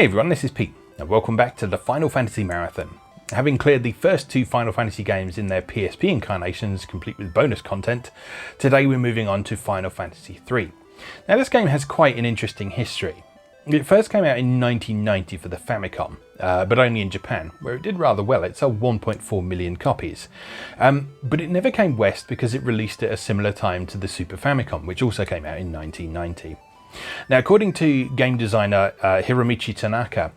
Hey everyone, this is Pete, and welcome back to the Final Fantasy Marathon. Having cleared the first two Final Fantasy games in their PSP incarnations, complete with bonus content, today we're moving on to Final Fantasy III. Now this game has quite an interesting history. It first came out in 1990 for the Famicom, but only in Japan, where it did rather well. It sold 1.4 million copies. But it never came west because it released at a similar time to the Super Famicom, which also came out in 1990. Now, according to game designer Hiromichi Tanaka,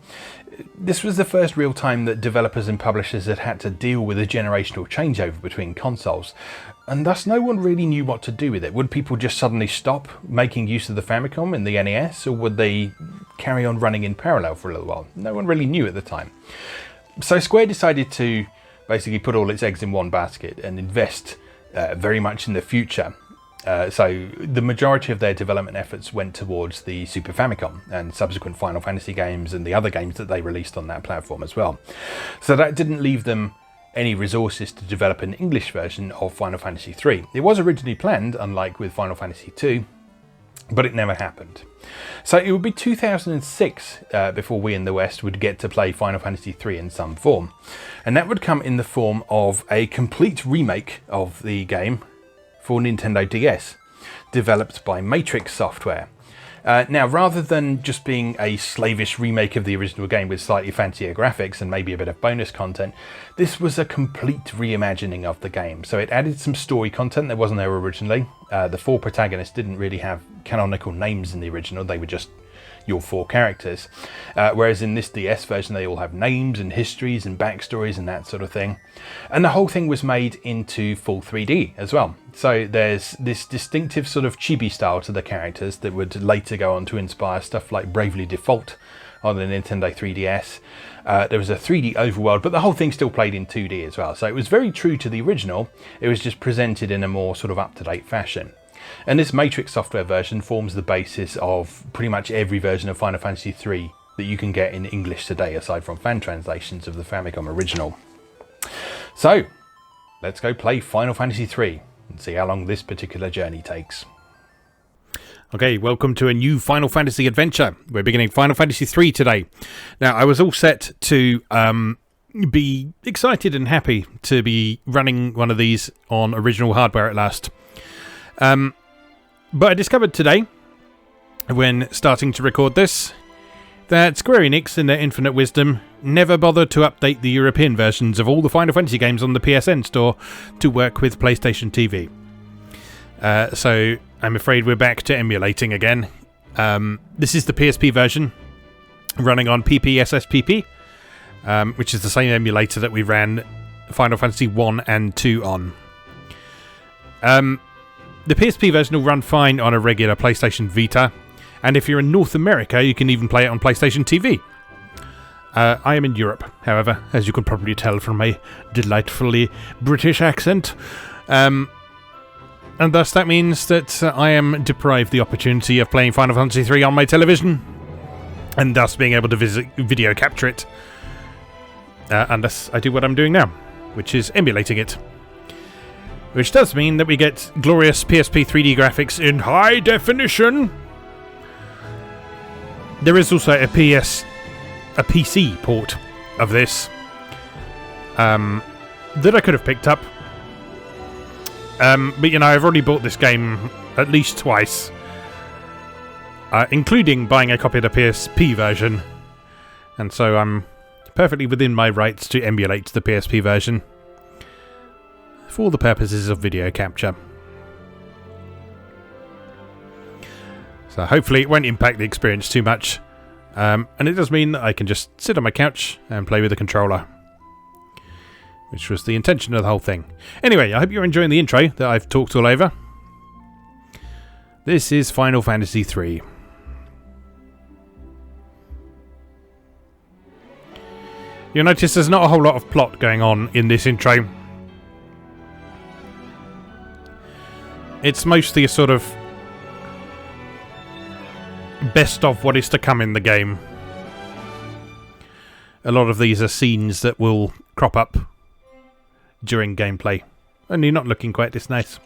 this was the first real time that developers and publishers had to deal with a generational changeover between consoles, and thus no one really knew what to do with it. Would people just suddenly stop making use of the Famicom and the NES, or would they carry on running in parallel for a little while? No one really knew at the time. So Square decided to basically put all its eggs in one basket and invest very much in the future. So the majority of their development efforts went towards the Super Famicom and subsequent Final Fantasy games and the other games that they released on that platform as well. So that didn't leave them any resources to develop an English version of Final Fantasy III. It was originally planned, unlike with Final Fantasy II, but it never happened. So it would be 2006 before we in the West would get to play Final Fantasy III in some form. And that would come in the form of a complete remake of the game for Nintendo DS, developed by Matrix Software. Now, rather than just being a slavish remake of the original game with slightly fancier graphics and maybe a bit of bonus content, this was a complete reimagining of the game. So it added some story content that wasn't there originally. The four protagonists didn't really have canonical names in the original, they were just your four characters. Whereas in this DS version, they all have names and histories and backstories and that sort of thing. And the whole thing was made into full 3D as well. So there's this distinctive sort of chibi style to the characters that would later go on to inspire stuff like Bravely Default on the Nintendo 3DS. There was a 3D overworld, but the whole thing still played in 2D as well. So it was very true to the original. It was just presented in a more sort of up-to-date fashion. And this Matrix Software version forms the basis of pretty much every version of Final Fantasy III that you can get in English today, aside from fan translations of the Famicom original. So, let's go play Final Fantasy III and see how long this particular journey takes. Okay, welcome to a new Final Fantasy adventure. We're beginning Final Fantasy III today. Now, I was all set to be excited and happy to be running one of these on original hardware at last. But I discovered today, when starting to record this, that Square Enix, in their infinite wisdom, never bothered to update the European versions of all the Final Fantasy games on the PSN store to work with PlayStation TV. So I'm afraid we're back to emulating again. This is the PSP version, running on PPSSPP, which is the same emulator that we ran Final Fantasy 1 and 2 on. The PSP version will run fine on a regular PlayStation Vita, and if you're in North America, you can even play it on PlayStation TV. I am in Europe, however, as you can probably tell from my delightfully British accent. And thus that means that I am deprived the opportunity of playing Final Fantasy III on my television, and thus being able to video capture it. Unless I do what I'm doing now, which is emulating it. Which does mean that we get glorious PSP 3D graphics in high definition. There is also a PC port of this that I could have picked up. But you know, I've already bought this game at least twice, including buying a copy of the PSP version, and so I'm perfectly within my rights to emulate the PSP version for the purposes of video capture. So hopefully it won't impact the experience too much, and it does mean that I can just sit on my couch and play with the controller, which was the intention of the whole thing. Anyway, I hope you're enjoying the intro that I've talked all over. This is Final Fantasy III. You'll notice there's not a whole lot of plot going on in this intro. It's mostly a sort of best of what is to come in the game. A lot of these are scenes that will crop up during gameplay, only not looking quite this nice.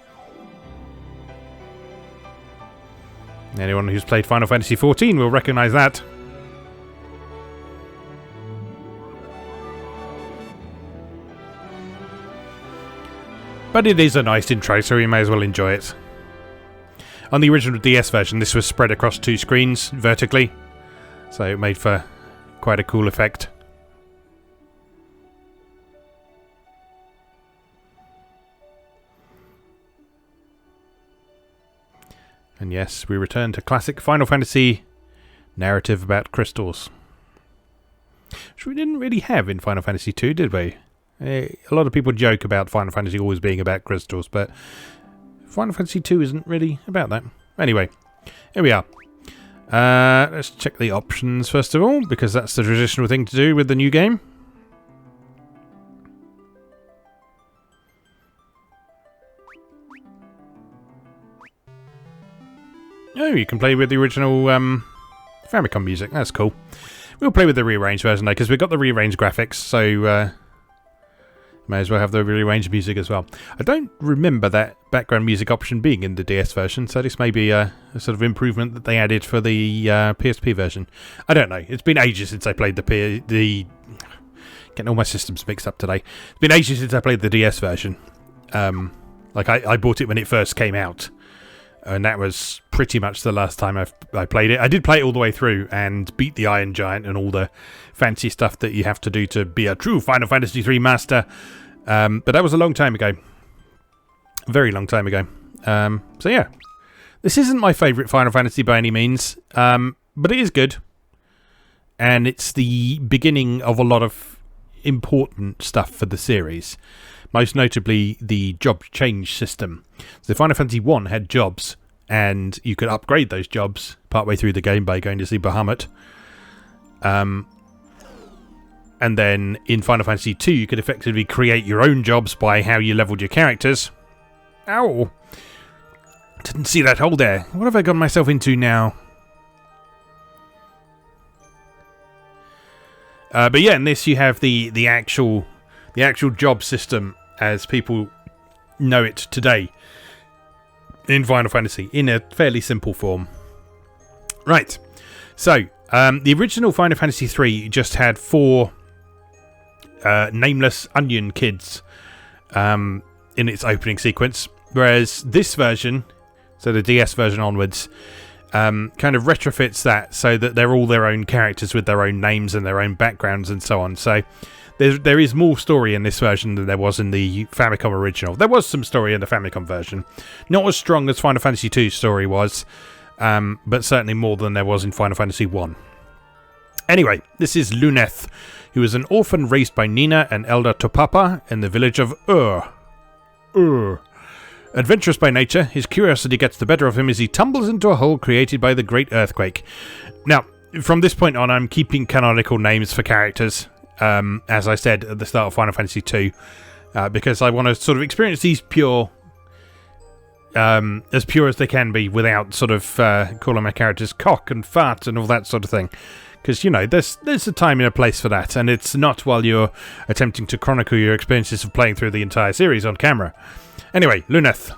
Anyone who's played Final Fantasy XIV will recognise that. But it is a nice intro, so we may as well enjoy it. On the original DS version, this was spread across 2 screens vertically, so it made for quite a cool effect. And yes, we return to classic Final Fantasy narrative about crystals. Which we didn't really have in Final Fantasy II, did we? A lot of people joke about Final Fantasy always being about crystals, but Final Fantasy II isn't really about that. Anyway, here we are. Let's check the options first of all, because that's the traditional thing to do with the new game. Oh, you can play with the original Famicom music. That's cool. We'll play with the rearranged version though, because we've got the rearranged graphics, so may as well have the rearranged music as well. I don't remember that background music option being in the DS version, so this may be a sort of improvement that they added for the PSP version. I don't know. It's been ages since I played the getting all my systems mixed up today. It's been ages since I played the DS version. Like I bought it when it first came out, and that was pretty much the last time I played it. I did play it all the way through and beat the Iron Giant and all the fancy stuff that you have to do to be a true Final Fantasy III master. But that was a long time ago. A very long time ago. So yeah. This isn't my favourite Final Fantasy by any means, but it is good. And it's the beginning of a lot of important stuff for the series. Most notably, the job change system. So Final Fantasy I had jobs, and you could upgrade those jobs partway through the game by going to see Bahamut. And then in Final Fantasy II, you could effectively create your own jobs by how you leveled your characters. Ow! Didn't see that hole there. What have I got myself into now? But yeah, in this you have the actual job system as people know it today in Final Fantasy, in a fairly simple form. Right, so the original Final Fantasy III just had 4 nameless onion kids in its opening sequence, whereas this version, so the DS version onwards, kind of retrofits that so that they're all their own characters with their own names and their own backgrounds and so on. So there is more story in this version than there was in the Famicom original. There was some story in the Famicom version. Not as strong as Final Fantasy II's story was, but certainly more than there was in Final Fantasy I. Anyway, this is Luneth, who is an orphan raised by Nina and Elder Topapa in the village of Adventurous by nature, his curiosity gets the better of him as he tumbles into a hole created by the Great Earthquake. Now, from this point on, I'm keeping canonical names for characters, as I said at the start of Final Fantasy II, because I want to sort of experience these as pure as they can be, without sort of calling my characters cock and fart and all that sort of thing. Because, you know, there's a time and a place for that, and it's not while you're attempting to chronicle your experiences of playing through the entire series on camera. Anyway, Luneth.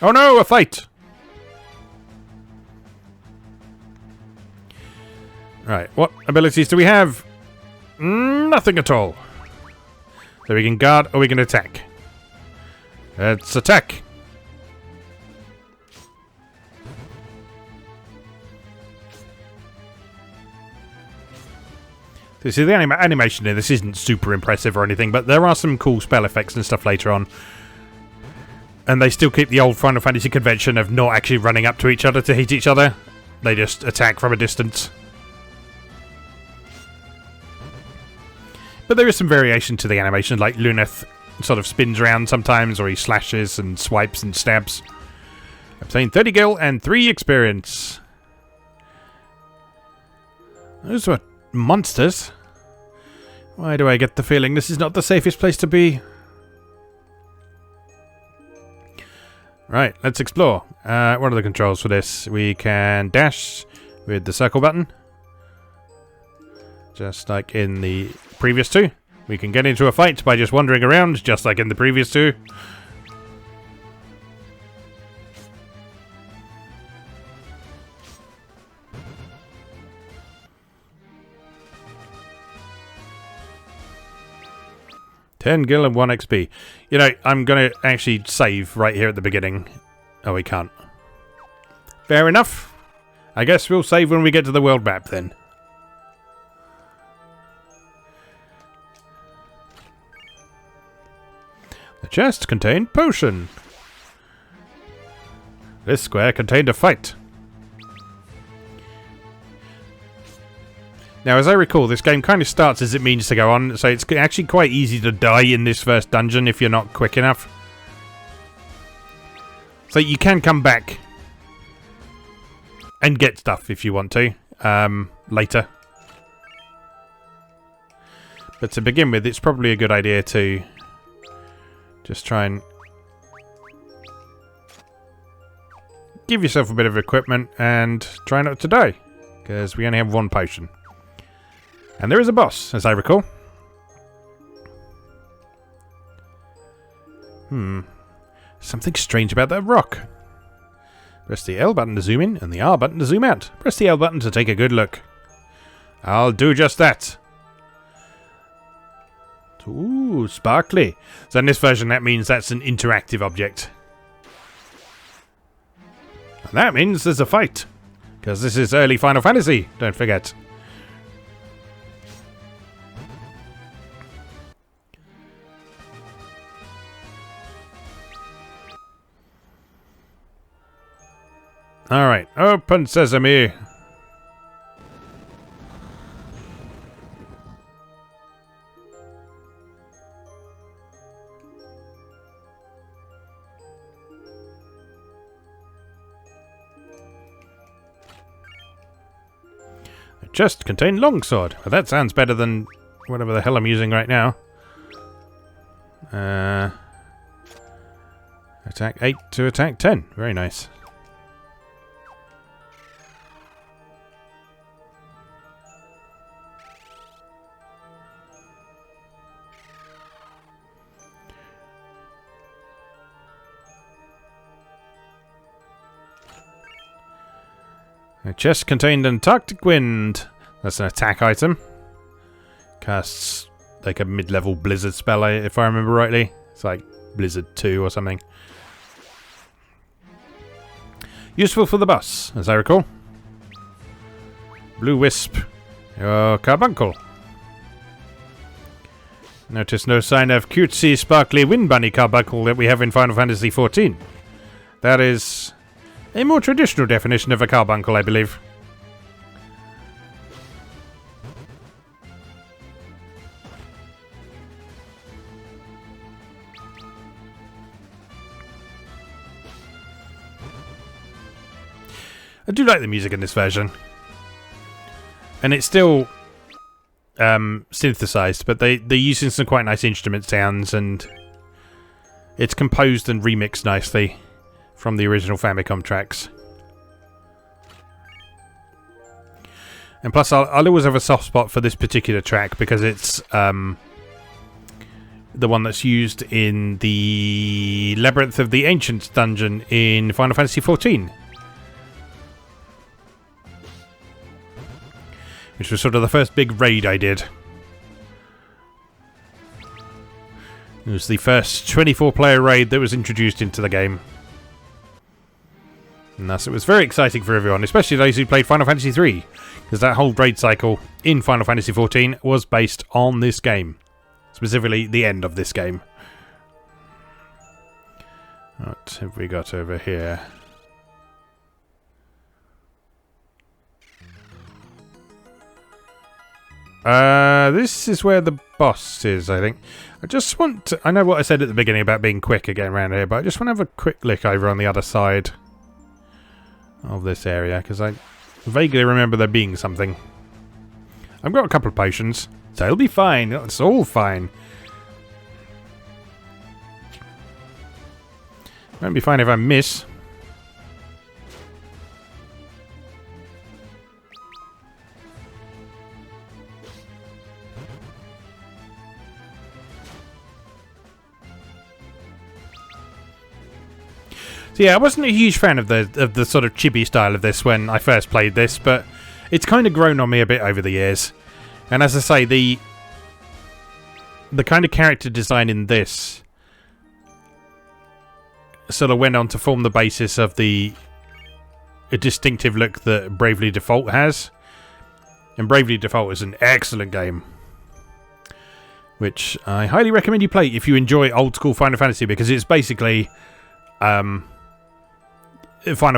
Oh no, a fight! Right, what abilities do we have? Nothing at all. So we can guard or we can attack. Let's attack! See, the animation here, this isn't super impressive or anything, but there are some cool spell effects and stuff later on. And they still keep the old Final Fantasy convention of not actually running up to each other to hit each other. They just attack from a distance. But there is some variation to the animation, like Luneth sort of spins around sometimes, or he slashes and swipes and stabs. Obtain 30 gil and 3 experience. Those were monsters. Why do I get the feeling this is not the safest place to be? Right, let's explore. What are the controls for this? We can dash with the circle button, just like in the previous 2. We can get into a fight by just wandering around, just like in the previous 2. 10 gil and 1 XP. You know, I'm going to actually save right here at the beginning. Oh, we can't. Fair enough. I guess we'll save when we get to the world map then. The chest contained potion. This square contained a fight. Now, as I recall, this game kind of starts as it means to go on, so it's actually quite easy to die in this first dungeon if you're not quick enough. So you can come back and get stuff if you want to, later. But to begin with, it's probably a good idea to just try and give yourself a bit of equipment and try not to die, because we only have 1 potion. And there is a boss, as I recall. Something strange about that rock. Press the L button to zoom in and the R button to zoom out. Press the L button to take a good look. I'll do just that. Ooh, sparkly. So in this version, that means that's an interactive object. And that means there's a fight. Because this is early Final Fantasy, don't forget. Alright, open sesame. The chest contained longsword. Well, that sounds better than whatever the hell I'm using right now. Attack 8 to attack 10. Very nice. The chest contained Antarctic Wind. That's an attack item. Casts like a mid-level blizzard spell, if I remember rightly. It's like Blizzard 2 or something. Useful for the boss, as I recall. Blue Wisp. Carbuncle. Notice no sign of cutesy, sparkly wind bunny Carbuncle that we have in Final Fantasy XIV. That is a more traditional definition of a carbuncle, I believe. I do like the music in this version. And it's still synthesized, but they're using some quite nice instrument sounds, and it's composed and remixed nicely from the original Famicom tracks. And plus, I'll always have a soft spot for this particular track because it's the one that's used in the Labyrinth of the Ancients dungeon in Final Fantasy XIV. Which was sort of the first big raid I did. It was the first 24-player raid that was introduced into the game. And thus it was very exciting for everyone, especially those who played Final Fantasy III, because that whole raid cycle in Final Fantasy XIV was based on this game. Specifically, the end of this game. What have we got over here? This is where the boss is, I think. I just want to... I know what I said at the beginning about being quick again around here, but I just want to have a quick look over on the other side of this area, because I vaguely remember there being something. I've got a couple of potions, so it'll be fine. It's all fine. Won't be fine if I miss. So yeah, I wasn't a huge fan of the sort of chibi style of this when I first played this, but it's kind of grown on me a bit over the years. And as I say, the kind of character design in this sort of went on to form the basis of a distinctive look that Bravely Default has. And Bravely Default is an excellent game, which I highly recommend you play if you enjoy old school Final Fantasy, because it's basically Final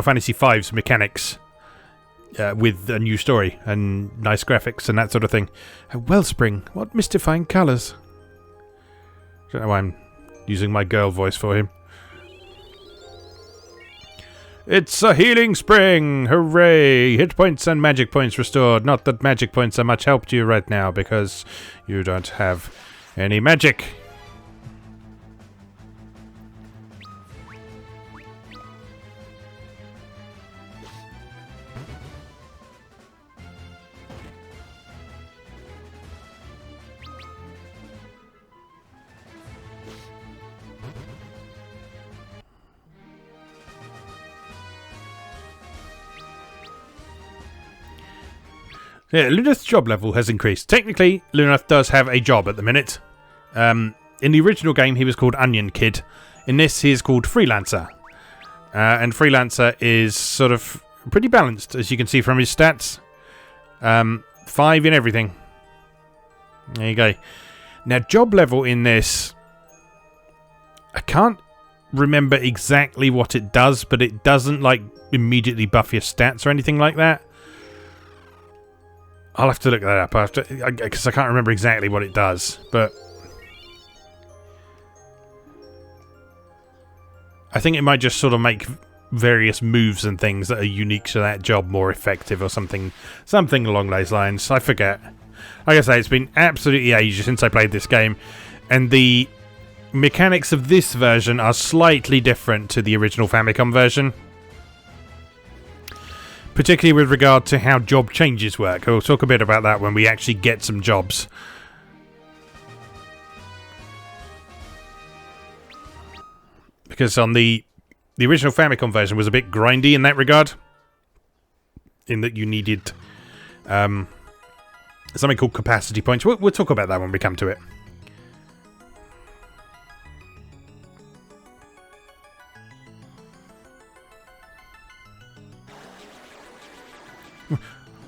Fantasy V's mechanics with a new story and nice graphics and that sort of thing. A wellspring, what mystifying colours. I don't know why I'm using my girl voice for him. It's a healing spring! Hooray! Hit points and magic points restored. Not that magic points are much help to you right now, because you don't have any magic. Yeah, Luneth's job level has increased. Technically, Luneth does have a job at the minute. In the original game, he was called Onion Kid. In this, he is called Freelancer. And Freelancer is sort of pretty balanced, as you can see from his stats. 5 in everything. There you go. Now, job level in this, I can't remember exactly what it does, but it doesn't, like, immediately buff your stats or anything like that. I'll have to look that up because I can't remember exactly what it does, but I think it might just sort of make various moves and things that are unique to that job more effective or something along those lines. I forget. Like I say, it's been absolutely ages since I played this game, and the mechanics of this version are slightly different to the original Famicom version. Particularly with regard to how job changes work. We'll talk a bit about that when we actually get some jobs. Because on the original Famicom version was a bit grindy in that regard. In that you needed something called capacity points. We'll talk about that when we come to it.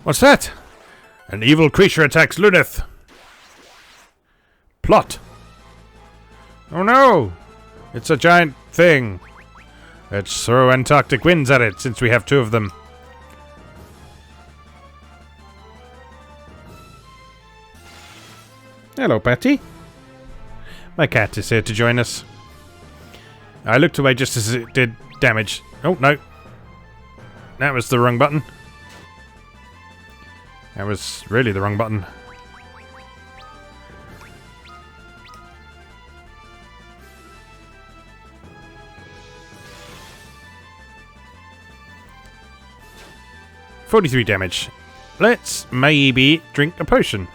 What's that? An evil creature attacks Luneth. Plot. Oh no! It's a giant thing. Let's throw Antarctic winds at it, since we have 2 of them. Hello, Patty. My cat is here to join us. I looked away just as it did damage. Oh, no. That was the wrong button. That was really the wrong button. $43 damage. Let's maybe drink a potion.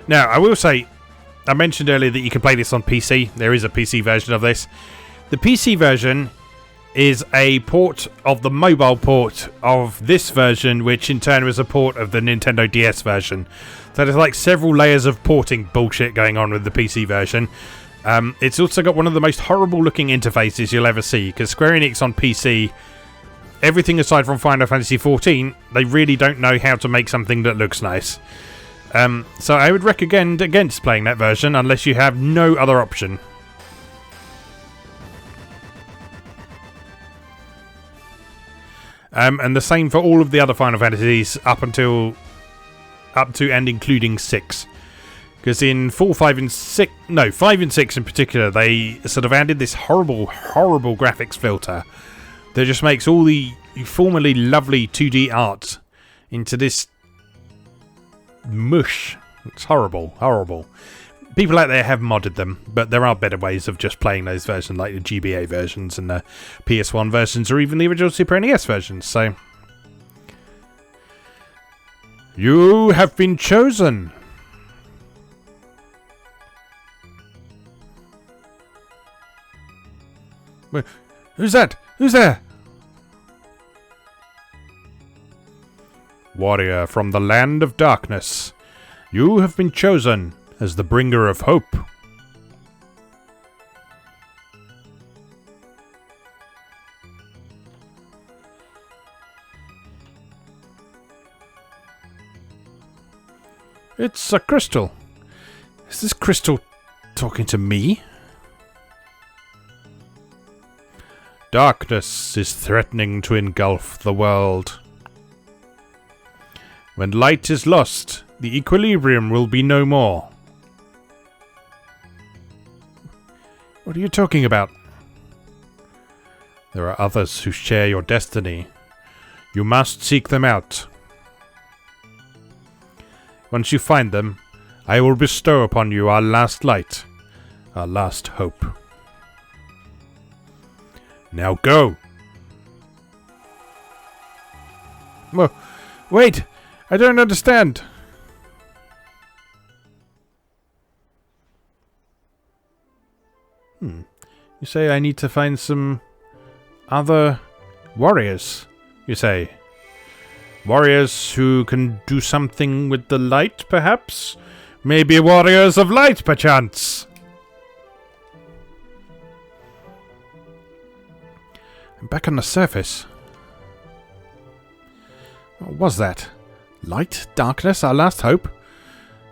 Now, I will say, I mentioned earlier that you can play this on PC. There is a PC version of this. The PC version is a port of the mobile port of this version, which in turn was a port of the Nintendo DS version. So there's like several layers of porting bullshit going on with the PC version. It's also got one of the most horrible looking interfaces you'll ever see, because Square Enix on PC, everything aside from Final Fantasy XIV, they really don't know how to make something that looks nice. So I would recommend against playing that version unless you have no other option. And the same for all of the other Final Fantasies up to and including 6. Because in 4, 5 and 6... No, 5 and 6 in particular, they sort of added this horrible, horrible graphics filter that just makes all the formerly lovely 2D art into this mush. It's horrible, horrible. People out there have modded them, but there are better ways of just playing those versions, like the GBA versions and the PS1 versions, or even the original Super NES versions, so... You have been chosen! Who's that? Who's there? warrior from the land of darkness. You have been chosen as the bringer of hope. It's a crystal. Is this crystal talking to me? Darkness is threatening to engulf the world. When light is lost, the equilibrium will be no more. What are you talking about? There are others who share your destiny. You must seek them out. Once you find them, I will bestow upon you our last light, our last hope. Now go! Well, wait! I don't understand! You say I need to find some other warriors, you say? Warriors who can do something with the light, perhaps? Maybe warriors of light, perchance? I'm back on the surface. What was that? Light? Darkness? Our last hope?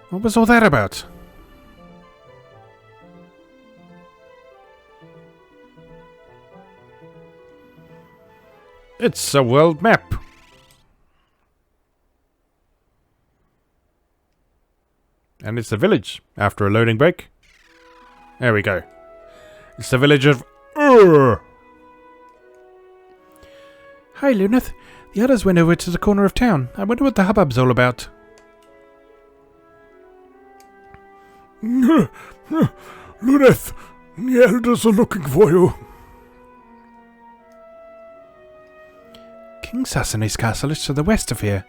What was all that about? It's a world map. And it's a village, after a loading break. There we go. It's the village of Hi, Luneth. The others went over to the corner of town. I wonder what the hubbub's all about. Luneth, the elders are looking for you. King Sassane's castle is to the west of here.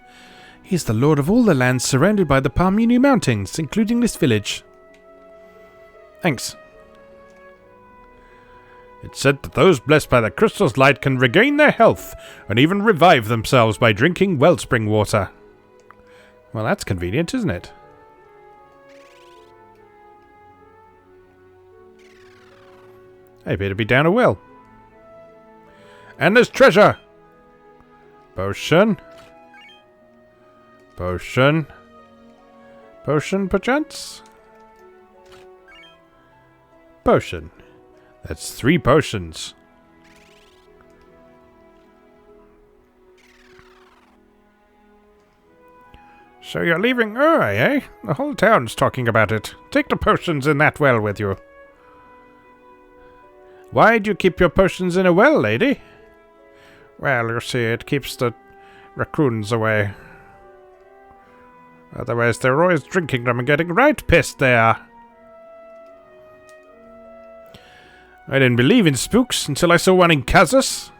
He is the lord of all the lands surrounded by the Palmunu Mountains, including this village. Thanks. It's said that those blessed by the crystal's light can regain their health and even revive themselves by drinking wellspring water. Well, that's convenient, isn't it? I appear to be down a well. And there's treasure! Potion. Potion. Potion, perchance? Potion. That's 3 potions. So you're leaving Ur, eh? The whole town's talking about it. Take the potions in that well with you. Why'd you keep your potions in a well, lady? Well, you see, it keeps the raccoons away. Otherwise, they're always drinking them and getting right pissed there. I didn't believe in spooks until I saw one in Kazus.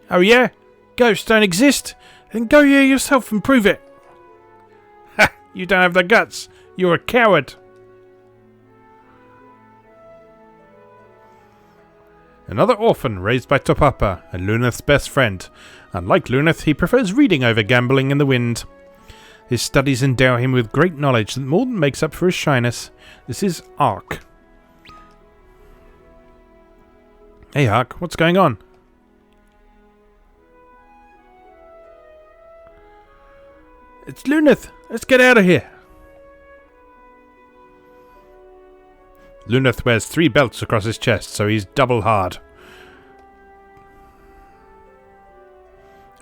Oh yeah? Ghosts don't exist? Then go here yourself and prove it. Ha! You don't have the guts. You're a coward. Another orphan raised by Topapa, and Luneth's best friend. Unlike Luneth, he prefers reading over gambling in the wind. His studies endow him with great knowledge that more than makes up for his shyness. This is Ark. Hey Ark, what's going on? It's Luneth! Let's get out of here! Luneth wears 3 belts across his chest, so he's double hard.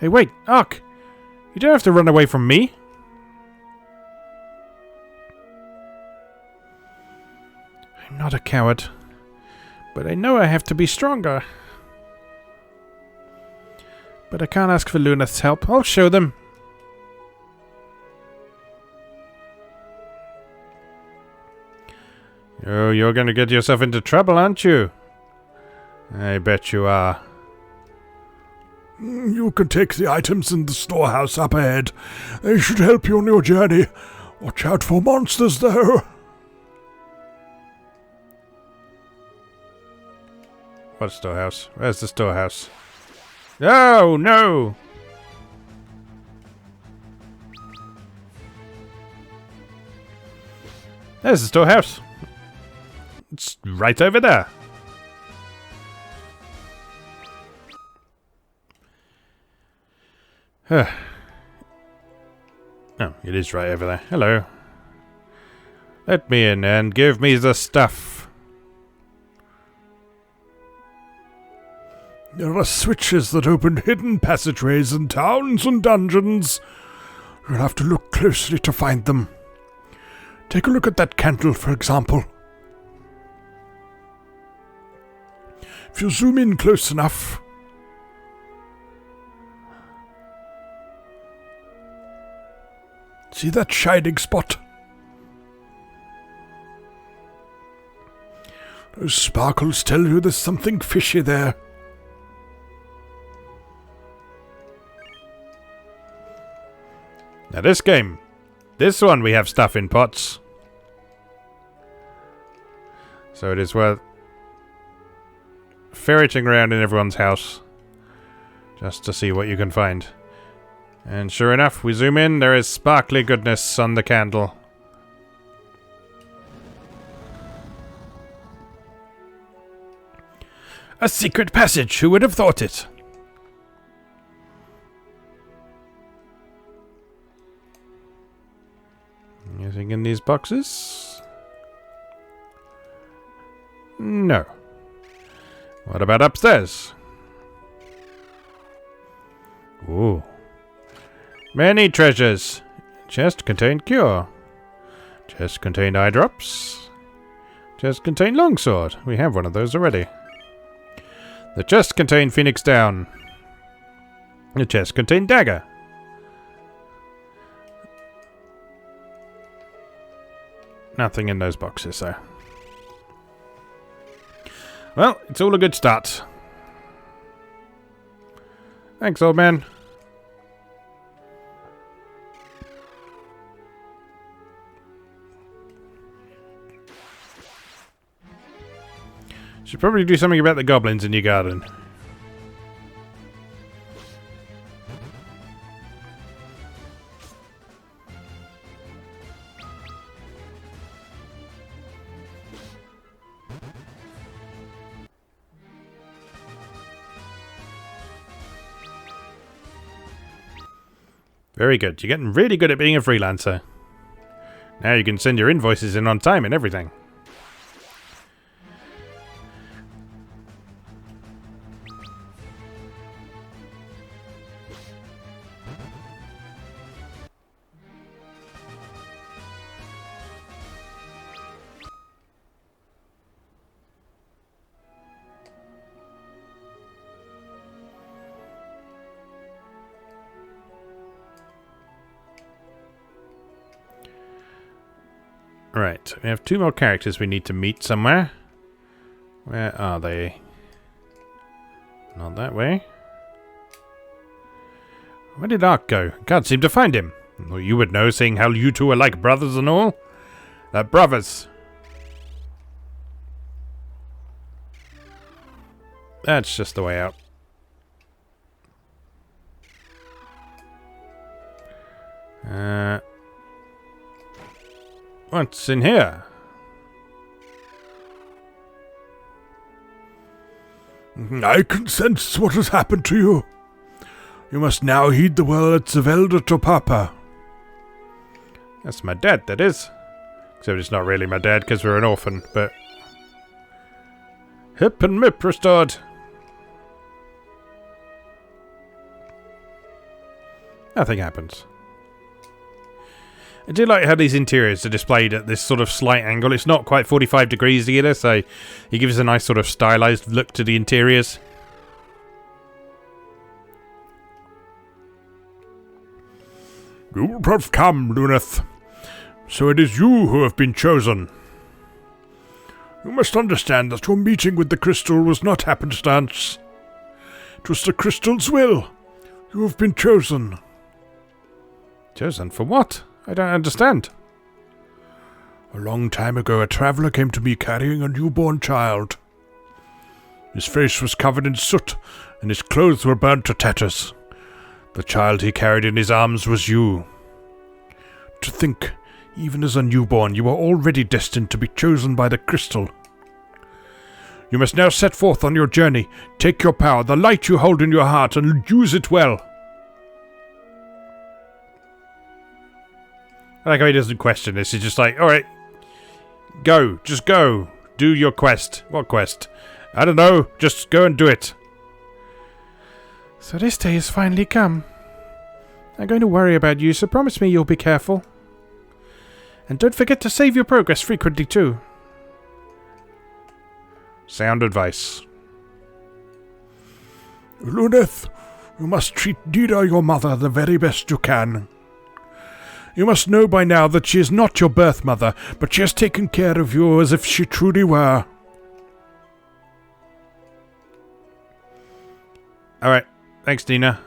Hey, wait, Ark! You don't have to run away from me! I'm not a coward, but I know I have to be stronger. But I can't ask for Luneth's help. I'll show them. Oh, you're going to get yourself into trouble, aren't you? I bet you are. You can take the items in the storehouse up ahead. They should help you on your journey. Watch out for monsters, though. What storehouse? Where's the storehouse? Oh, no! There's the storehouse. It's right over there. Oh, it is right over there. Hello. Let me in and give me the stuff. There are switches that open hidden passageways in towns and dungeons. You'll have to look closely to find them. Take a look at that candle, for example. If you zoom in close enough... See that shining spot? Those sparkles tell you there's something fishy there. Now this game, this one we have stuff in pots. So it is worth ferreting around in everyone's house just to see what you can find. And sure enough, we zoom in, there is sparkly goodness on the candle. A secret passage, who would have thought it? Anything in these boxes? No. What about upstairs? Ooh. Many treasures. Chest contained cure. Chest contained eye drops. Chest contained longsword. We have one of those already. The chest contained phoenix down. The chest contained dagger. Nothing in those boxes, though. Well, it's all a good start. Thanks, old man. Should probably do something about the goblins in your garden. Very good. You're getting really good at being a freelancer. Now you can send your invoices in on time and everything. Right, we have two more characters we need to meet somewhere. Where are they? Not that way. Where did Ark go? Can't seem to find him. Well, you would know, seeing how you two are like brothers and all. They're brothers. That's just the way out. What's in here? I can sense what has happened to you. You must now heed the words of Elder Topapa. That's my dad, that is. Except it's not really my dad because we're an orphan, but... Hip and Mip restored. Nothing happens. I do like how these interiors are displayed at this sort of slight angle. It's not quite 45 degrees either, so it gives a nice sort of stylized look to the interiors. You have come, Luneth. So it is you who have been chosen. You must understand that your meeting with the crystal was not happenstance. It was the crystal's will. You have been chosen. Chosen for what? I don't understand. A long time ago, a traveler came to me carrying a newborn child. His face was covered in soot, and his clothes were burnt to tatters. The child he carried in his arms was you. To think, even as a newborn, you were already destined to be chosen by the crystal. You must now set forth on your journey. Take your power, the light you hold in your heart, and use it well. I like how he doesn't question this. He's just like, alright, go. Just go. Do your quest. What quest? I don't know. Just go and do it. So this day has finally come. I'm going to worry about you, so promise me you'll be careful. And don't forget to save your progress frequently too. Sound advice. Luneth, you must treat Dida, your mother, the very best you can. You must know by now that she is not your birth mother, but she has taken care of you as if she truly were. Alright, thanks Dina.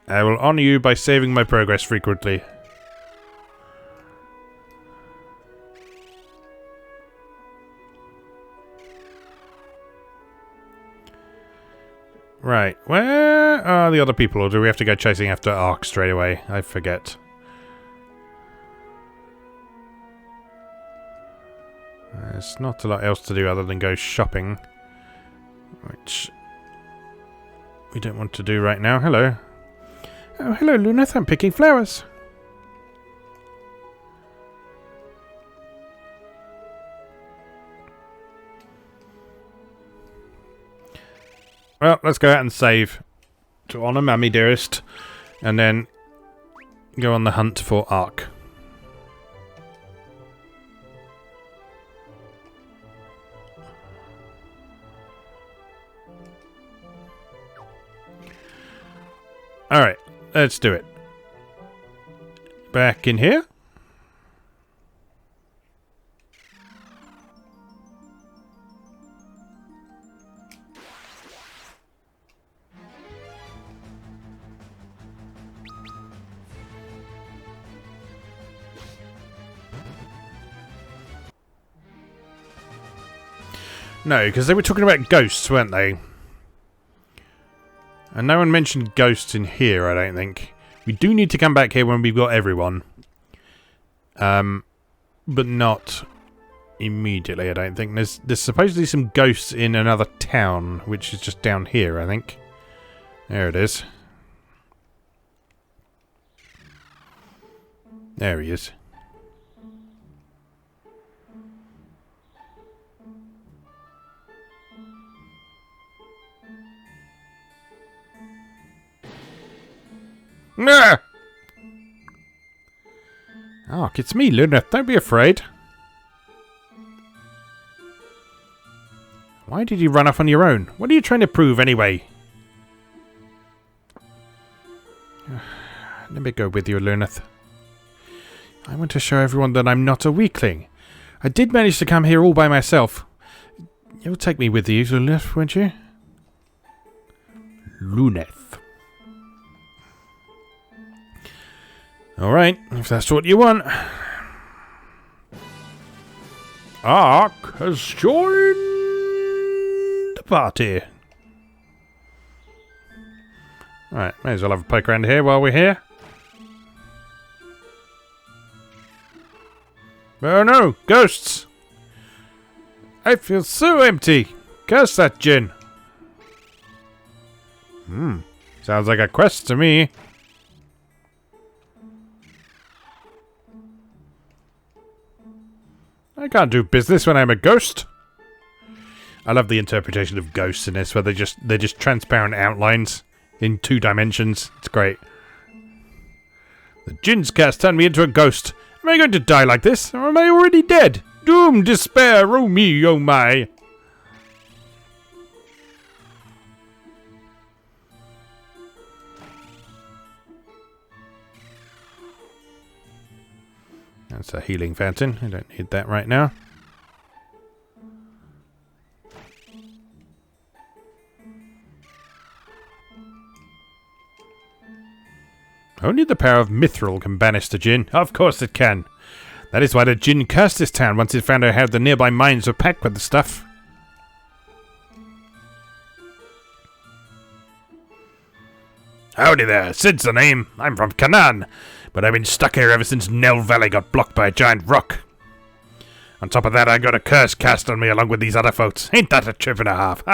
I will honour you by saving my progress frequently. Right, where are the other people, or do we have to go chasing after Ark straight away? I forget. There's not a lot else to do other than go shopping, which we don't want to do right now. Hello. Oh, hello, Luneth. I'm picking flowers. Well, let's go out and save to honour Mammy Dearest, and then go on the hunt for Ark. Alright, let's do it. Back in here. No, because they were talking about ghosts, weren't they? And no one mentioned ghosts in here, I don't think. We do need to come back here when we've got everyone. But not immediately, I don't think. There's supposedly some ghosts in another town, which is just down here, I think. There it is. There he is. Nah! Ark, it's me, Luneth. Don't be afraid. Why did you run off on your own? What are you trying to prove, anyway? Let me go with you, Luneth. I want to show everyone that I'm not a weakling. I did manage to come here all by myself. You'll take me with you, Luneth, won't you? Luneth. Alright, if that's what you want. Ark has joined the party. Alright, may as well have a poke around here while we're here. Oh no, ghosts! I feel so empty. Curse that gin. Sounds like a quest to me. I can't do business when I'm a ghost. I love the interpretation of ghosts in this, where they're just transparent outlines in 2 dimensions. It's great. The Jin's cast turned me into a ghost. Am I going to die like this, or am I already dead? Doom, despair, oh me, oh my. That's a healing fountain. I don't need that right now. Only the power of Mithril can banish the Jinn. Of course it can. That is why the Jinn cursed this town once it found out how the nearby mines were packed with the stuff. Howdy there, Sid's the name. I'm from Canaan, but I've been stuck here ever since Nell Valley got blocked by a giant rock. On top of that, I got a curse cast on me along with these other folks. Ain't that a trip and a half?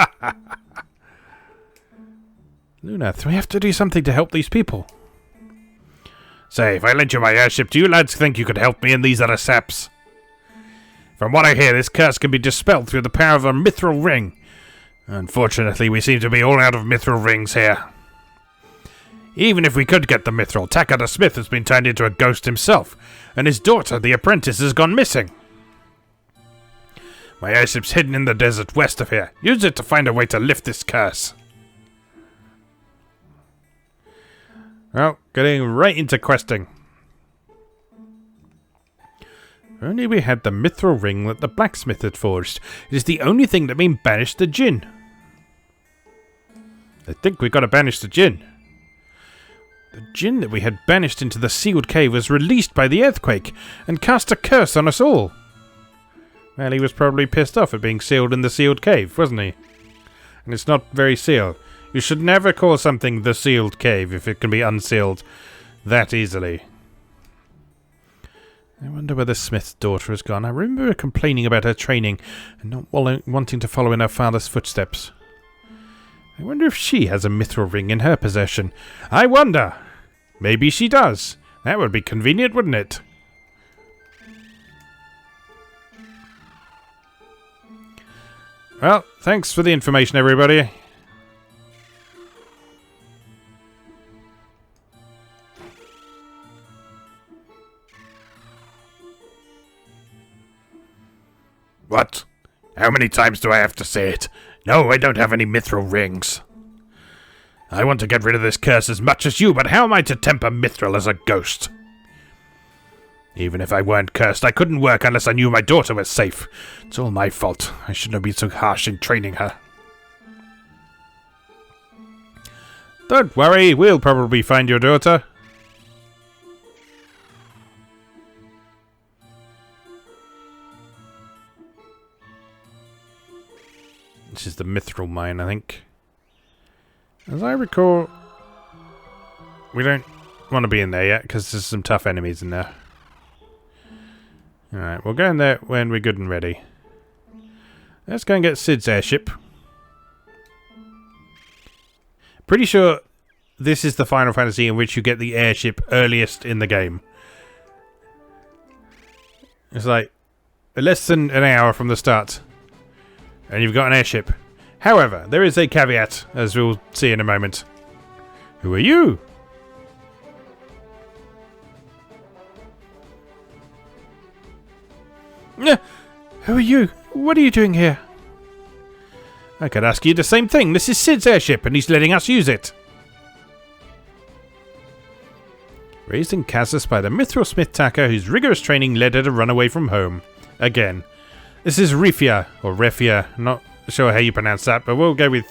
Lunath, we have to do something to help these people. Say, if I lent you my airship, do you lads think you could help me and these other saps? From what I hear, this curse can be dispelled through the power of a mithril ring. Unfortunately, we seem to be all out of mithril rings here. Even if we could get the mithril, Taka the Smith has been turned into a ghost himself, and his daughter, the apprentice, has gone missing. My airship's hidden in the desert west of here. Use it to find a way to lift this curse. Well, getting right into questing. If only we had the mithril ring that the blacksmith had forged. It is the only thing that can banish the Jinn. I think we got to banish the Jinn. The Jinn that we had banished into the sealed cave was released by the earthquake and cast a curse on us all. Well, he was probably pissed off at being sealed in the sealed cave, wasn't he? And it's not very sealed. You should never call something the sealed cave if it can be unsealed that easily. I wonder where the Smith's daughter has gone. I remember her complaining about her training and not wanting to follow in her father's footsteps. I wonder if she has a mithril ring in her possession. I wonder! Maybe she does. That would be convenient, wouldn't it? Well, thanks for the information, everybody. What? How many times do I have to say it? No, I don't have any mithril rings. I want to get rid of this curse as much as you, but how am I to temper mithril as a ghost? Even if I weren't cursed, I couldn't work unless I knew my daughter was safe. It's all my fault. I shouldn't have been so harsh in training her. Don't worry, we'll probably find your daughter. This is the mithril mine, I think. As I recall, we don't want to be in there yet because there's some tough enemies in there. Alright, we'll go in there when we're good and ready. Let's go and get Sid's airship. Pretty sure this is the Final Fantasy in which you get the airship earliest in the game. It's like less than an hour from the start. And you've got an airship. However, there is a caveat, as we'll see in a moment. Who are you? Who are you? What are you doing here? I could ask you the same thing. This is Sid's airship, and he's letting us use it. Raised in Kazus by the mithril smith Taka, whose rigorous training led her to run away from home. Again. This is Rifia, or Refia. Not sure how you pronounce that, but we'll go with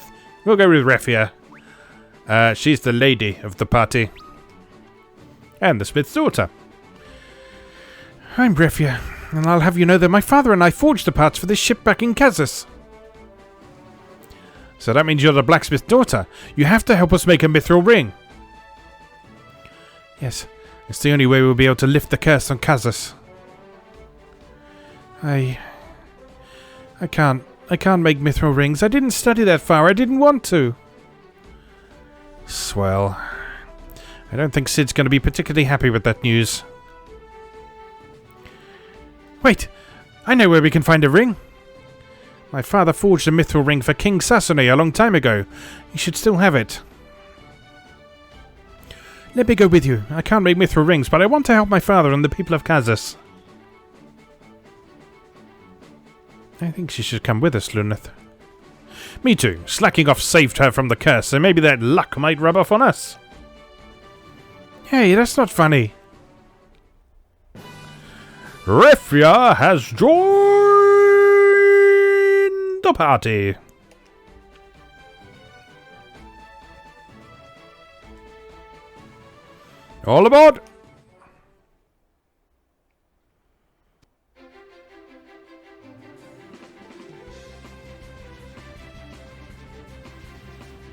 Refia. She's the lady of the party. And the smith's daughter. I'm Refia, and I'll have you know that my father and I forged the parts for this ship back in Kazus. So that means you're the blacksmith's daughter. You have to help us make a mithril ring. Yes, it's the only way we'll be able to lift the curse on Kazus. I can't make mithril rings. I didn't study that far. I didn't want to. Swell. I don't think Sid's going to be particularly happy with that news. Wait, I know where we can find a ring. My father forged a mithril ring for King Sasune a long time ago. He should still have it. Let me go with you. I can't make mithril rings, but I want to help my father and the people of Kazus. I think she should come with us, Lunath. Me too. Slacking off saved her from the curse, so maybe that luck might rub off on us. Hey, that's not funny. Refia has joined the party. All aboard!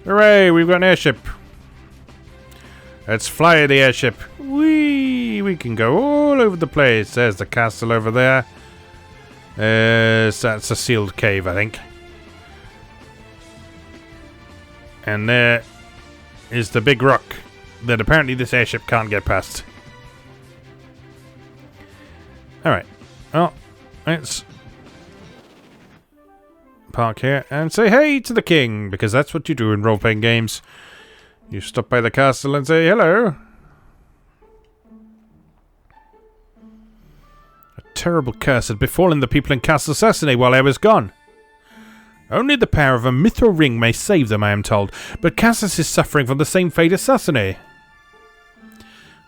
Hooray, we've got an airship. Let's fly the airship. Whee! We can go all over the place. There's the castle over there. That's a sealed cave, I think. And there is the big rock that apparently this airship can't get past. Alright. Well, let's park here and say hey to the king, because that's what you do in role-playing games. You stop by the castle and say hello. A terrible curse had befallen the people in Castle Sassane while I was gone. Only the power of a mithril ring may save them, I am told, but Cassis is suffering from the same fate as Sassane.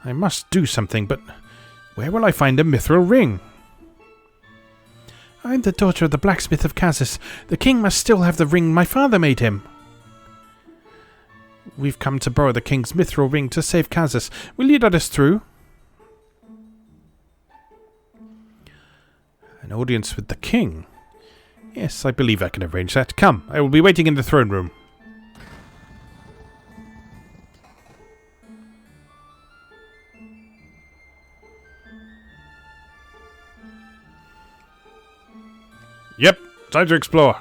I must do something, but where will I find a mithril ring? I'm the daughter of the blacksmith of Cassis. The king must still have the ring my father made him. We've come to borrow the king's mithril ring to save Cassis. Will you let us through? An audience with the king? Yes, I believe I can arrange that. Come, I will be waiting in the throne room. Yep, time to explore.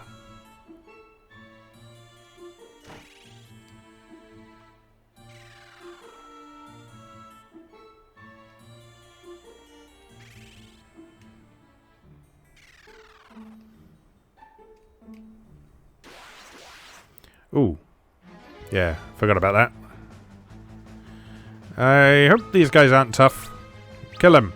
Ooh. Yeah, forgot about that. I hope these guys aren't tough. Kill him.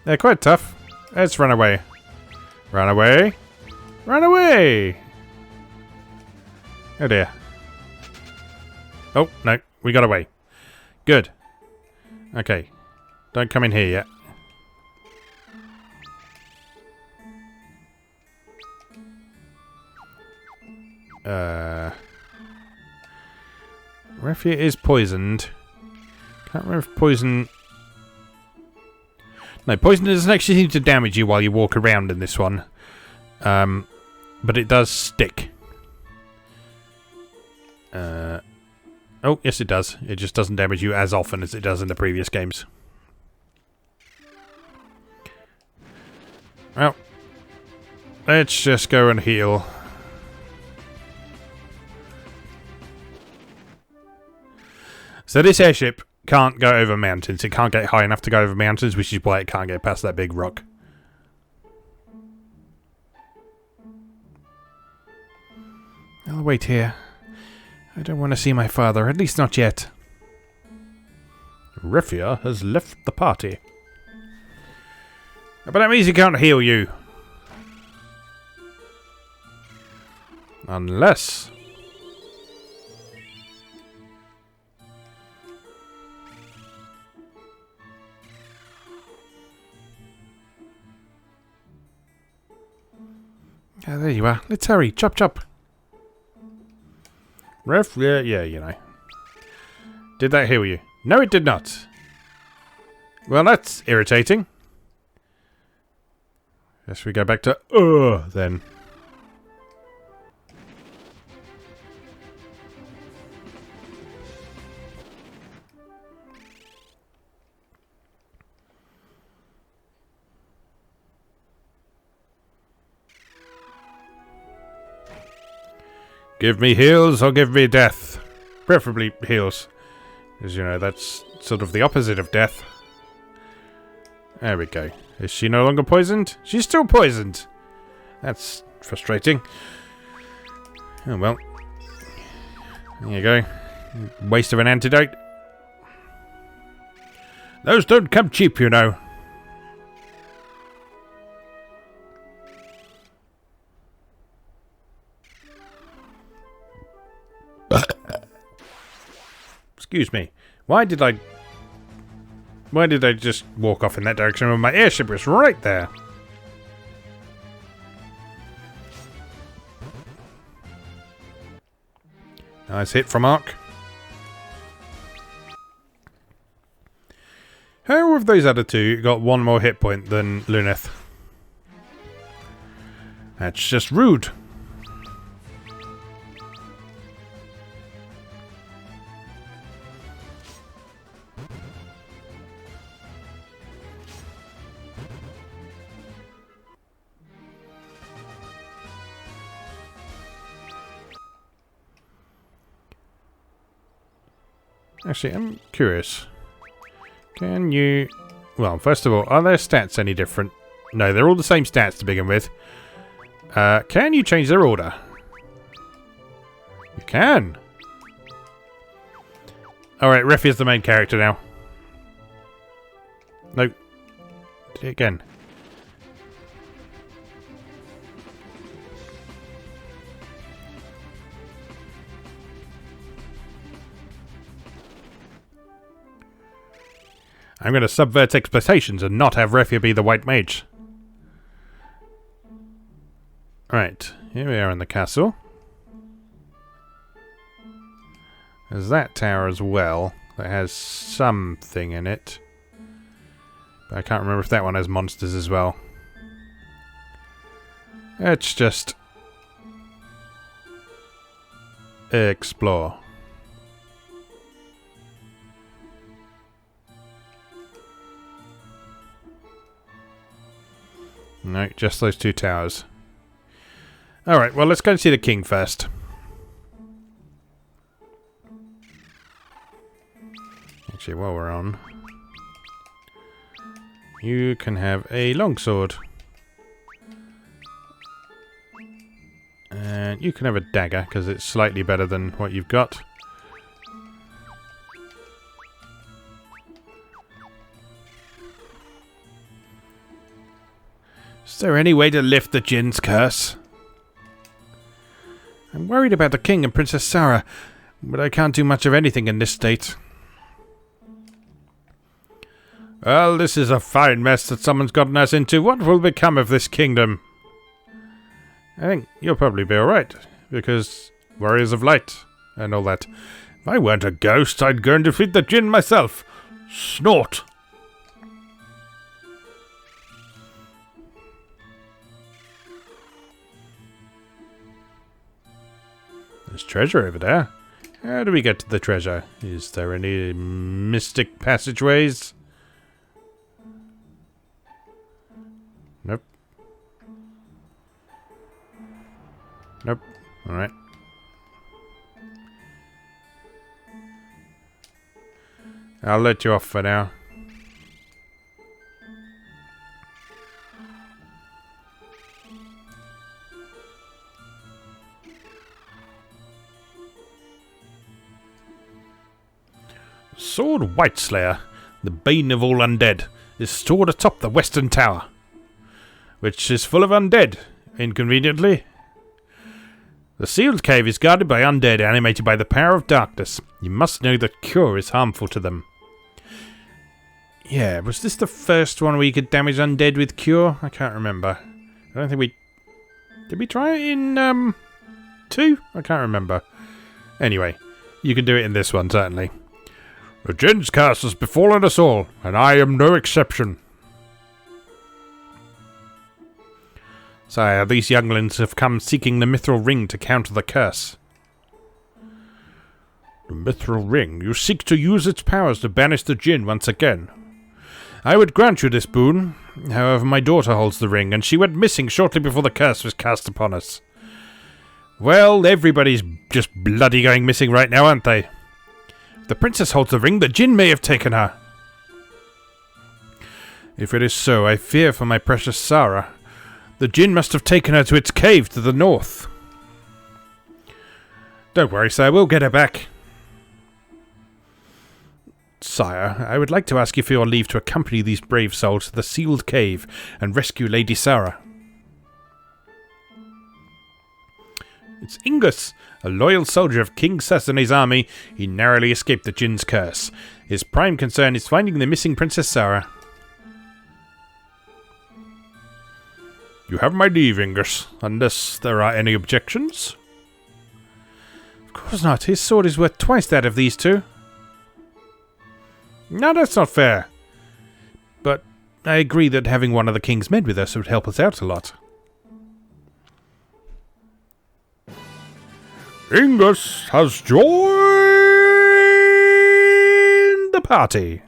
They're quite tough. Let's run away. Run away. Run away! Oh dear. Oh, no. We got away. Good. Okay. Don't come in here yet. Refia is poisoned. Can't remember if poison... No, poison doesn't actually seem to damage you while you walk around in this one. But it does stick. Oh, yes it does. It just doesn't damage you as often as it does in the previous games. Well, let's just go and heal. So this airship can't go over mountains. It can't get high enough to go over mountains, which is why it can't get past that big rock. I'll wait here. I don't want to see my father, at least not yet. Refia has left the party. But that means he can't heal you. Unless... Ah, there you are. Let's hurry. Chop, chop. Ref? Yeah, you know. Did that heal you? No, it did not. Well, that's irritating. Guess we go back to then. Give me heals or give me death. Preferably heals. Because, you know, that's sort of the opposite of death. There we go. Is she no longer poisoned? She's still poisoned. That's frustrating. Oh, well. There you go. Waste of an antidote. Those don't come cheap, you know. Excuse me. Why did I... Why did I just walk off in that direction when my airship was right there? Nice hit from Ark. How have those other two got one more hit point than Luneth? That's just rude. Actually, I'm curious. Can you... Well, first of all, are their stats any different? No, they're all the same stats to begin with. Can you change their order? You can. Alright, Ref is the main character now. No. Do it again. I'm going to subvert expectations and not have Refia be the white mage. Right, here we are in the castle. There's that tower as well that has something in it. But I can't remember if that one has monsters as well. Let's just explore. No, just those two towers. Alright, well, let's go and see the king first. Actually, while we're on, you can have a longsword. And you can have a dagger, because it's slightly better than what you've got. Is there any way to lift the Jinn's curse? I'm worried about the king and Princess Sarah, but I can't do much of anything in this state. Well, this is a fine mess that someone's gotten us into. What will become of this kingdom? I think you'll probably be alright, because warriors of light and all that. If I weren't a ghost, I'd go and defeat the Jinn myself. Snort! There's treasure over there. How do we get to the treasure? Is there any mystic passageways? Nope. Nope. Alright. I'll let you off for now. Sword Whiteslayer, the bane of all undead, is stored atop the western tower, which is full of undead, inconveniently. The sealed cave is guarded by undead animated by the power of darkness. You must know that cure is harmful to them. Yeah, was this the first one where you could damage undead with cure? I can't remember. I don't think we... Did we try it in, 2? I can't remember. Anyway, you can do it in this one, certainly. The Jinn's curse has befallen us all, and I am no exception. Sire, these younglings have come seeking the mithril ring to counter the curse. The mithril ring? You seek to use its powers to banish the Jinn once again. I would grant you this boon. However, my daughter holds the ring, and she went missing shortly before the curse was cast upon us. Well, everybody's just bloody going missing right now, aren't they? If the princess holds the ring, the Jinn may have taken her. If it is so, I fear for my precious Sarah. The Jinn must have taken her to its cave to the north. Don't worry, sir, we'll get her back. Sire, I would like to ask you for your leave to accompany these brave souls to the sealed cave and rescue Lady Sarah. It's Ingus, a loyal soldier of King Sassane's army. He narrowly escaped the Jinn's curse. His prime concern is finding the missing Princess Sarah. You have my leave, Ingus, unless there are any objections. Of course not. His sword is worth twice that of these two. No, that's not fair. But I agree that having one of the king's men with us would help us out a lot. Ingus has joined the party.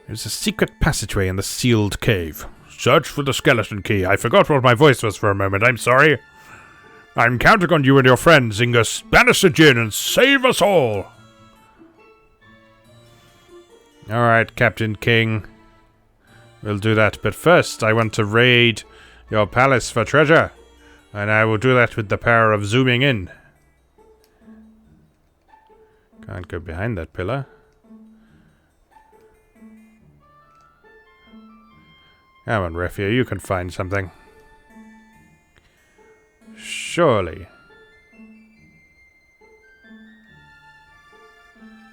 There's a secret passageway in the sealed cave. Search for the skeleton key. I forgot what my voice was for a moment. I'm sorry. I'm counting on you and your friends, Ingus. Banish the Jinn and save us all. Alright, Captain King. We'll do that. But first, I want to raid your palace for treasure. And I will do that with the power of zooming in. Can't go behind that pillar. Come on, Refugee, you can find something. Surely.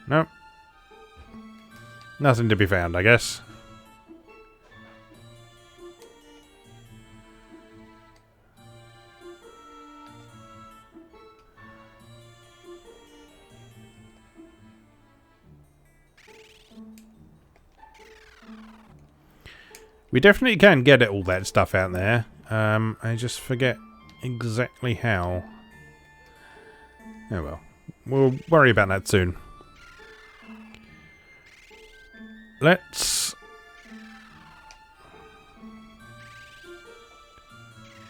Nope. Nothing to be found, I guess. We definitely can get all that stuff out there. I just forget exactly how. Oh well. We'll worry about that soon. Let's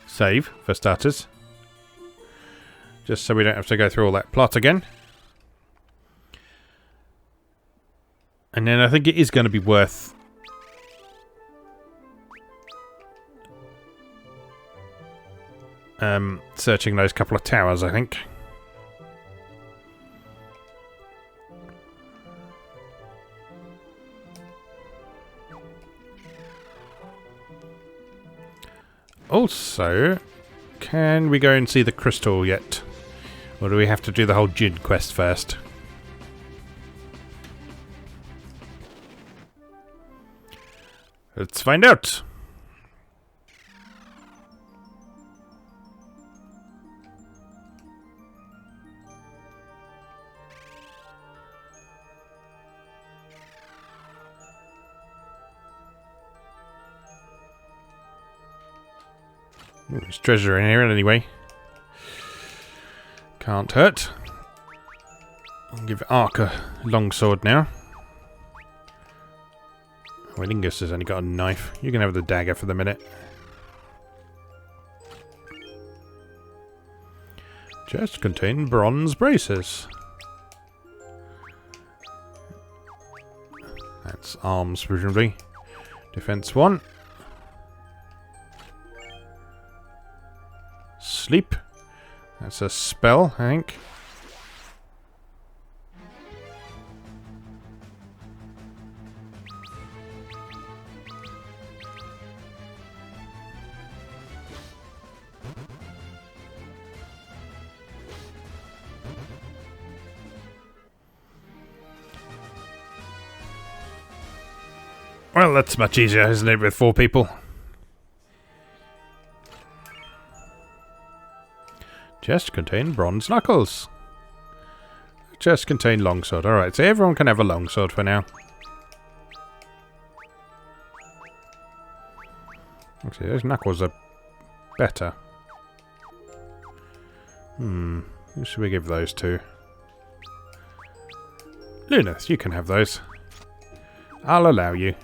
save, for starters. Just so we don't have to go through all that plot again. And then I think it is going to be worth searching those couple of towers, I think. Also, can we go and see the crystal yet? Or do we have to do the whole Jinn quest first? Let's find out. Ooh, there's treasure in here anyway. Can't hurt. I'll give Ark a longsword now. Well, Ingus has only got a knife. You can have the dagger for the minute. Chest contain bronze braces. That's arms, presumably. Defense 1. Sleep. That's a spell, I think. Well, that's much easier, isn't it, with 4 people? Chest contain bronze knuckles. Chest contain longsword. Alright, so everyone can have a longsword for now. Actually, those knuckles are better. Who should we give those to? Luneth, you can have those. I'll allow you.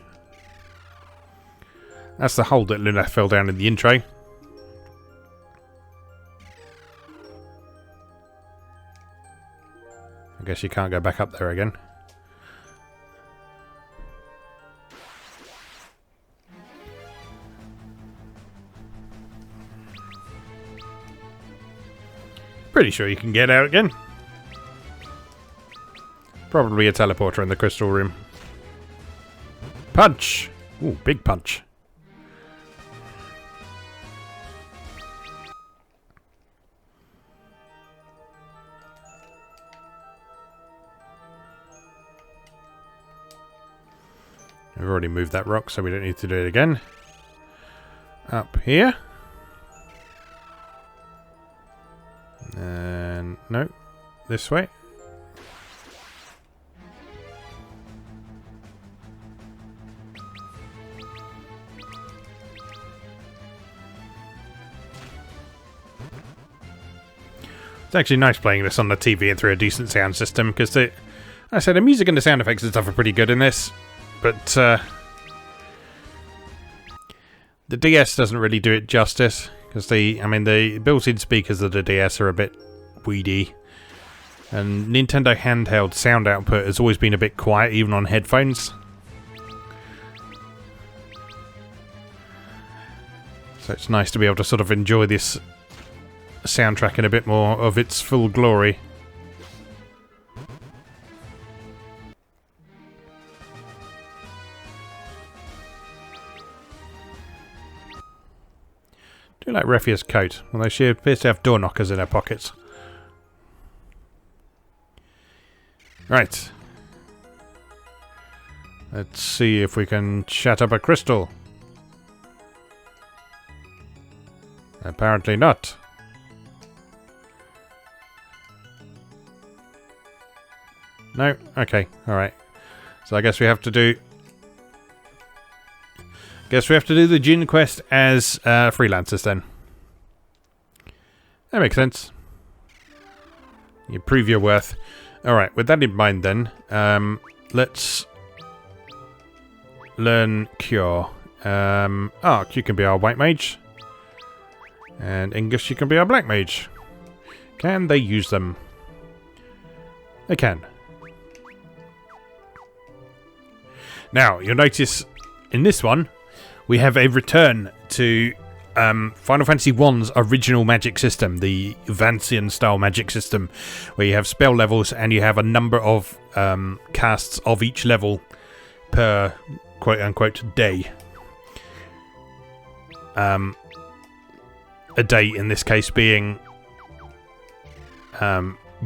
That's the hole that Luneth fell down in the intro. I guess you can't go back up there again. Pretty sure you can get out again. Probably a teleporter in the crystal room. Punch! Ooh, big punch. We've already moved that rock, so we don't need to do it again. Up here. And no, this way. It's actually nice playing this on the TV and through a decent sound system, because I said the music and the sound effects and stuff are pretty good in this, but the DS doesn't really do it justice, because the built-in speakers of the DS are a bit weedy, and Nintendo handheld sound output has always been a bit quiet, even on headphones. So it's nice to be able to sort of enjoy this soundtrack in a bit more of its full glory. I do like Refia's coat, although she appears to have door knockers in her pockets. Right. Let's see if we can shut up a crystal. Apparently not. No? Okay, alright. So I guess we have to do... the Djinn quest as freelancers then. That makes sense. You prove your worth. Alright, with that in mind then, let's learn Cure. Ark, you can be our white mage. And Ingus, you can be our black mage. Can they use them? They can. Now, you'll notice in this one, we have a return to Final Fantasy I's original magic system, the Vancian style magic system, where you have spell levels and you have a number of casts of each level per quote-unquote day. A day in this case being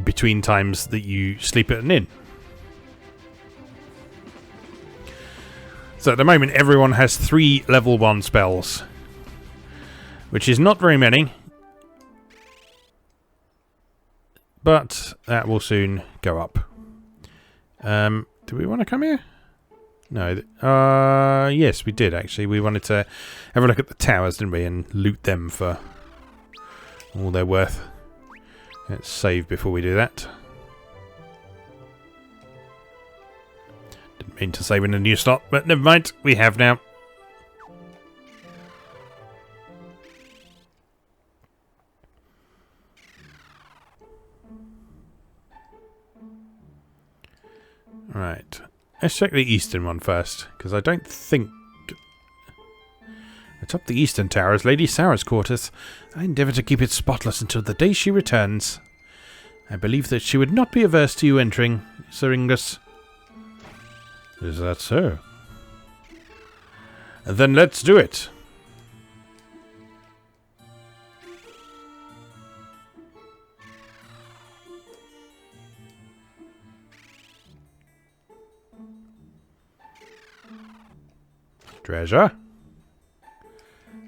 between times that you sleep at an inn. So at the moment everyone has 3 level 1 spells, which is not very many, but that will soon go up. Do we want to come here? No. Yes, we did actually. We wanted to have a look at the towers, didn't we, and loot them for all they're worth. Let's save before we do that. Didn't mean to save in a new slot, but never mind. We have now. Right. Let's check the eastern one first, because I don't think... Atop the eastern tower is Lady Sarah's quarters. I endeavour to keep it spotless until the day she returns. I believe that she would not be averse to you entering, Sir Ingus. Is that so? Then let's do it. Treasure.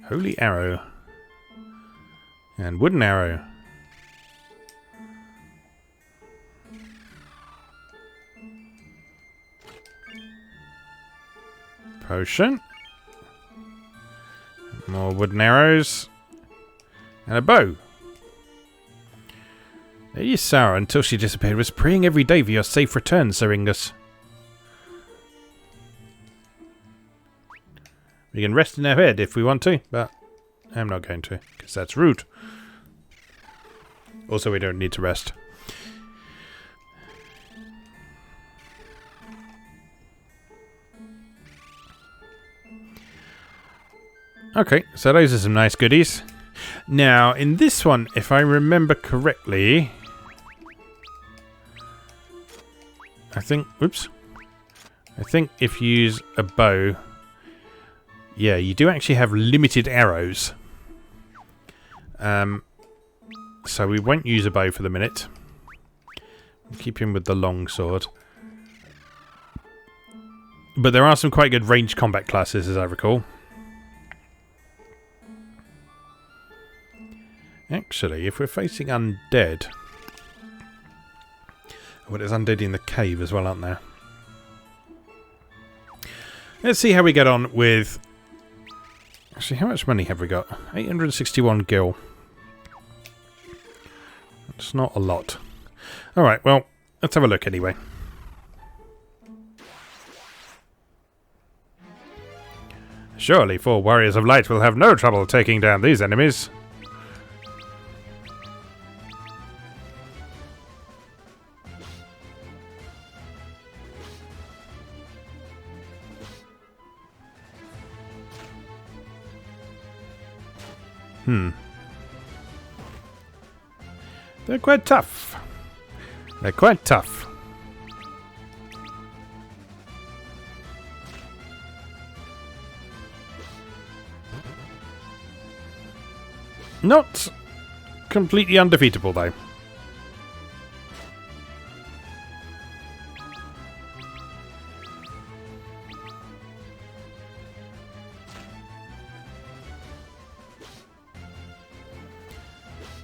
Holy arrow. And wooden arrow. Potion. More wooden arrows. And a bow. Lady Sarah, until she disappeared, was praying every day for your safe return, Sir Ingus. We can rest in our bed if we want to, but I'm not going to, because that's rude. Also, we don't need to rest. Okay, so those are some nice goodies. Now, in this one, if I remember correctly... I think if you use a bow... Yeah, you do actually have limited arrows. So we won't use a bow for the minute. We'll keep him with the long sword. But there are some quite good ranged combat classes, as I recall. Actually, if we're facing undead... Well, there's undead in the cave as well, aren't there? Let's see how we get on with... Actually, how much money have we got? 861 gil. It's not a lot. Alright, well, let's have a look anyway. Surely 4 warriors of light will have no trouble taking down these enemies. They're quite tough. They're quite tough. Not completely undefeatable, though.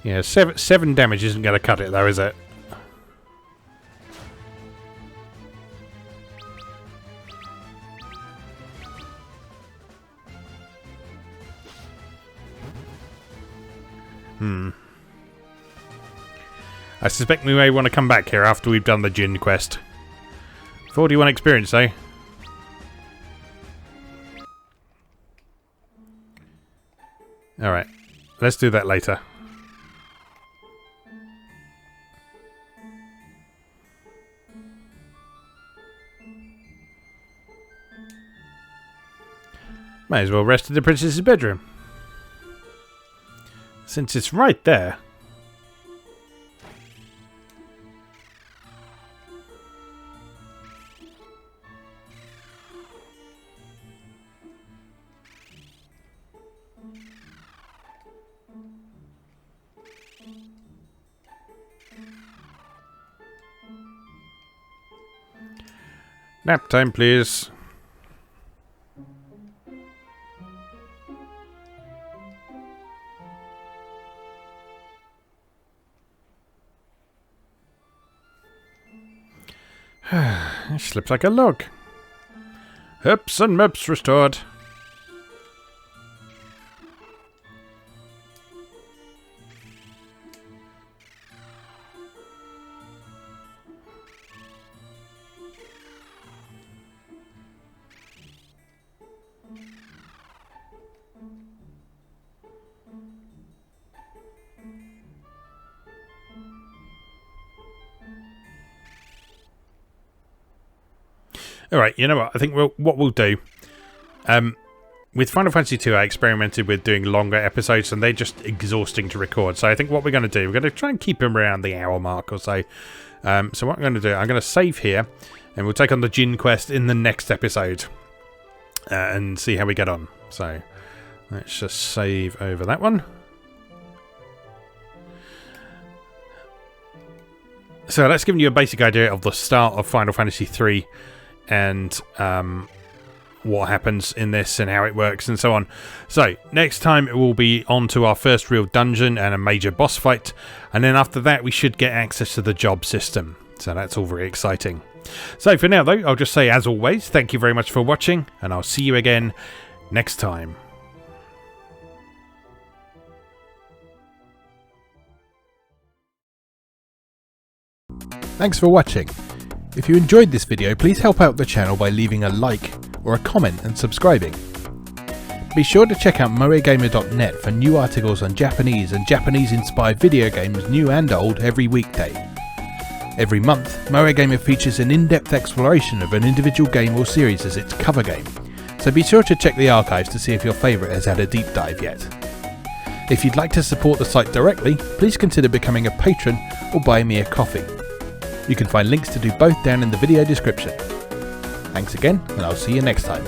Yeah, 7 damage isn't going to cut it, though, is it? I suspect we may want to come back here after we've done the Djinn quest. 41 experience, though. Alright, let's do that later. Might as well rest in the princess's bedroom. Since it's right there. Nap time, please. It slips like a log. Herps and merps restored. Alright, you know what? I think what we'll do... with Final Fantasy II, I experimented with doing longer episodes, and they're just exhausting to record. So I think what we're going to do, we're going to try and keep them around the hour mark or so. So what I'm going to do, I'm going to save here, and we'll take on the Djinn quest in the next episode. And see how we get on. So, let's just save over that one. So that's given you a basic idea of the start of Final Fantasy III. And what happens in this and how it works and so on. So next time it will be on to our first real dungeon and a major boss fight, and then after that we should get access to the job system. So that's all very exciting. So for now though, I'll just say as always, thank you very much for watching, and I'll see you again next time. Thanks for watching. If you enjoyed this video, please help out the channel by leaving a like or a comment and subscribing. Be sure to check out moegamer.net for new articles on Japanese and Japanese-inspired video games, new and old, every weekday. Every month, Moegamer features an in-depth exploration of an individual game or series as its cover game, so be sure to check the archives to see if your favourite has had a deep dive yet. If you'd like to support the site directly, please consider becoming a patron or buying me a coffee. You can find links to do both down in the video description. Thanks again, and I'll see you next time.